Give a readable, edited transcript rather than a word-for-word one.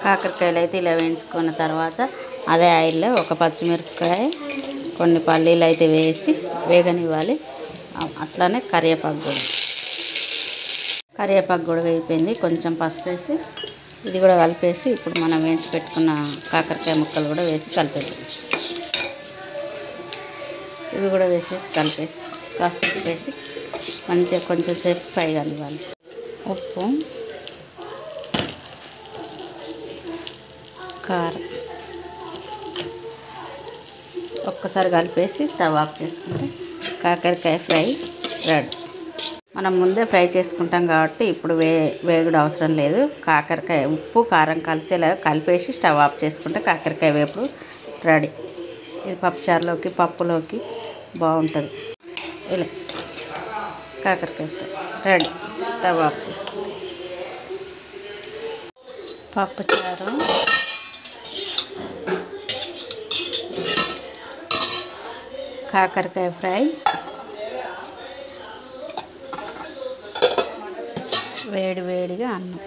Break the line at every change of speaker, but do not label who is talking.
కాకరకాయలు అయితే ఇలా వేయించుకున్న తర్వాత అదే ఆయిల్లో ఒక పచ్చిమిరపకాయ కొన్ని పల్లీలు అయితే వేసి వేగనివ్వాలి. అట్లానే కరివేపాకు కూడా వేగిపోయింది. కొంచెం పసుపు వేసి ఇది కూడా కలిపేసి ఇప్పుడు మనం వేయించి పెట్టుకున్న కాకరకాయ ముక్కలు కూడా వేసి కలిపేద్దాం. ఇవి కూడా వేసేసి కలిపేసి కాస్త వేసి మంచిగా కొంచెం సేపు ఫ్రై కానివ్వాలి. ఉప్పు, కారం ఒక్కసారి కలిపేసి స్టవ్ ఆఫ్ చేసుకుంటే కాకరకాయ ఫ్రై రెడీ. మనం ముందే ఫ్రై చేసుకుంటాం కాబట్టి ఇప్పుడు వేగుడు అవసరం లేదు. కాకరకాయ ఉప్పు కారం కలిసేలా కలిపేసి స్టవ్ ఆఫ్ చేసుకుంటే కాకరకాయ వేపుడు రెడీ. ఇది పప్పుచారులోకి పప్పులోకి బాగుంటుంది. ఇలా కాకరకాయ రెడీ. స్టవ్ ఆఫ్ చేసుకుంటే పప్పుచారు, కాకరకాయ ఫ్రై, వేడి వేడిగా అన్నం.